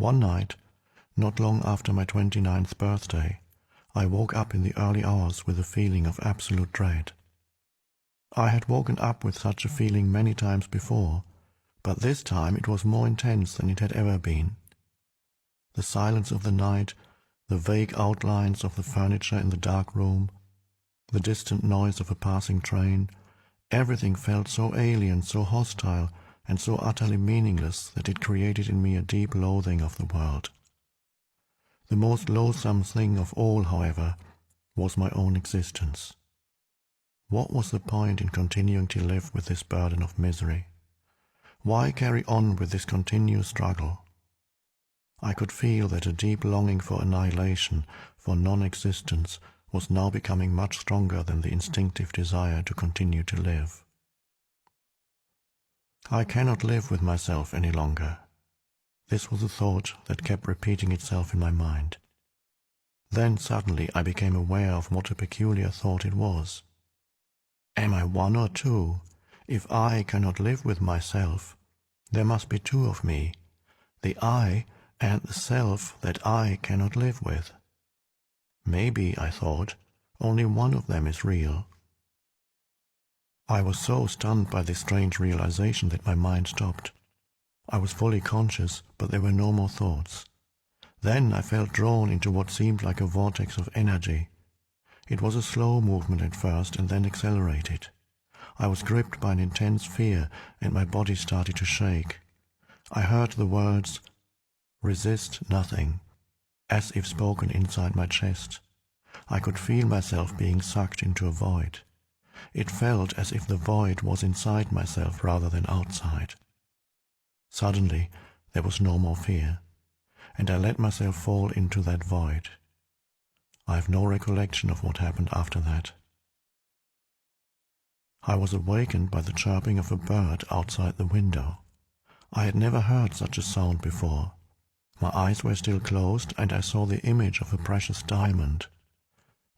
One night, not long after my 29th birthday, I woke up in the early hours with a feeling of absolute dread. I had woken up with such a feeling many times before, but this time it was more intense than it had ever been. The silence of the night, the vague outlines of the furniture in the dark room, the distant noise of a passing train, everything felt so alien, so hostile, and so utterly meaningless that it created in me a deep loathing of the world. The most loathsome thing of all, however, was my own existence. What was the point in continuing to live with this burden of misery? Why carry on with this continuous struggle? I could feel that a deep longing for annihilation, for non-existence, was now becoming much stronger than the instinctive desire to continue to live. I cannot live with myself any longer. This was a thought that kept repeating itself in my mind. Then suddenly I became aware of what a peculiar thought it was. Am I one or two? If I cannot live with myself, there must be two of me, the I and the self that I cannot live with. Maybe, I thought, only one of them is real. I was so stunned by this strange realization that my mind stopped. I was fully conscious, but there were no more thoughts. Then I felt drawn into what seemed like a vortex of energy. It was a slow movement at first and then accelerated. I was gripped by an intense fear and my body started to shake. I heard the words, "Resist nothing," as if spoken inside my chest. I could feel myself being sucked into a void. It felt as if the void was inside myself rather than outside. Suddenly, there was no more fear, and I let myself fall into that void. I have no recollection of what happened after that. I was awakened by the chirping of a bird outside the window. I had never heard such a sound before. My eyes were still closed, and I saw the image of a precious diamond.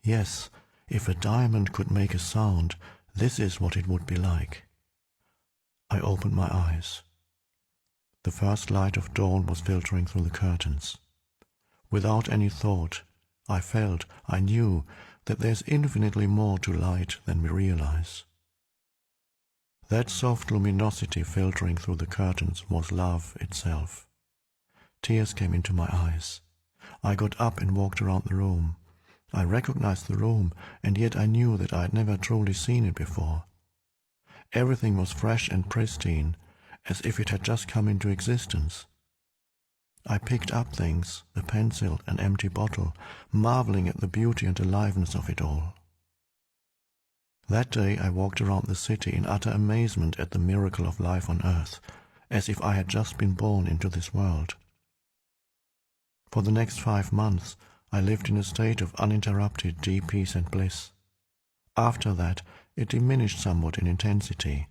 Yes, if a diamond could make a sound, this is what it would be like. I opened my eyes. The first light of dawn was filtering through the curtains. Without any thought, I knew that there's infinitely more to light than we realize. That soft luminosity filtering through the curtains was love itself. Tears came into my eyes. I got up and walked around the room. I recognized the room, and yet I knew that I had never truly seen it before. Everything was fresh and pristine, as if it had just come into existence. I picked up things, a pencil, an empty bottle, marveling at the beauty and aliveness of it all. That day I walked around the city in utter amazement at the miracle of life on earth, as if I had just been born into this world. For the next 5 months, I lived in a state of uninterrupted deep peace and bliss. After that, it diminished somewhat in intensity,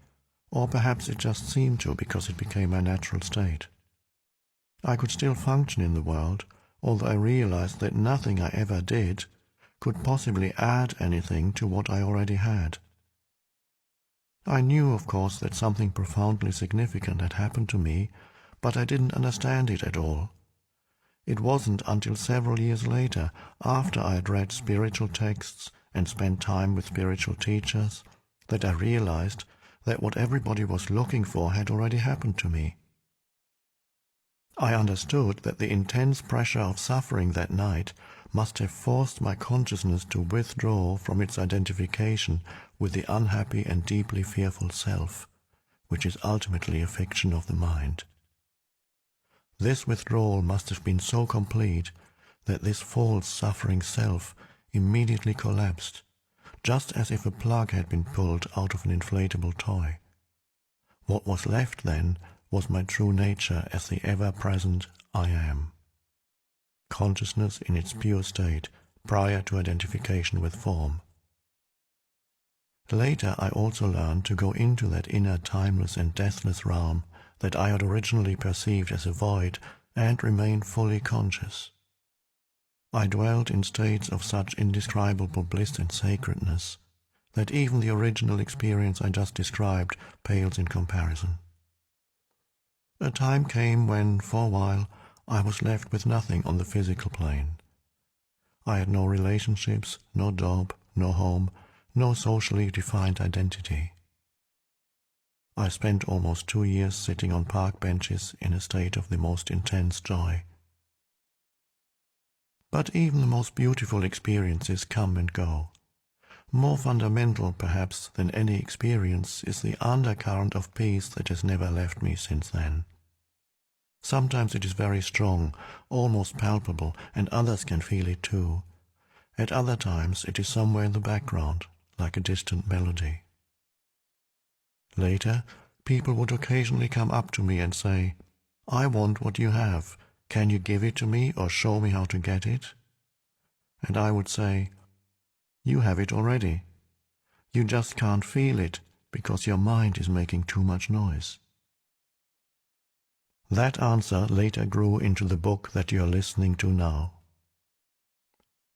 or perhaps it just seemed to because it became my natural state. I could still function in the world, although I realized that nothing I ever did could possibly add anything to what I already had. I knew, of course, that something profoundly significant had happened to me, but I didn't understand it at all. It wasn't until several years later, after I had read spiritual texts and spent time with spiritual teachers, that I realized that what everybody was looking for had already happened to me. I understood that the intense pressure of suffering that night must have forced my consciousness to withdraw from its identification with the unhappy and deeply fearful self, which is ultimately a fiction of the mind. This withdrawal must have been so complete that this false suffering self immediately collapsed, just as if a plug had been pulled out of an inflatable toy. What was left then was my true nature as the ever-present I am. Consciousness in its pure state, prior to identification with form. Later I also learned to go into that inner timeless and deathless realm that I had originally perceived as a void and remained fully conscious. I dwelt in states of such indescribable bliss and sacredness that even the original experience I just described pales in comparison. A time came when, for a while, I was left with nothing on the physical plane. I had no relationships, no job, no home, no socially defined identity. I spent almost 2 years sitting on park benches in a state of the most intense joy. But even the most beautiful experiences come and go. More fundamental, perhaps, than any experience is the undercurrent of peace that has never left me since then. Sometimes it is very strong, almost palpable, and others can feel it too. At other times it is somewhere in the background, like a distant melody. Later, people would occasionally come up to me and say, "I want what you have. Can you give it to me or show me how to get it?" And I would say, "You have it already. You just can't feel it because your mind is making too much noise." That answer later grew into the book that you are listening to now.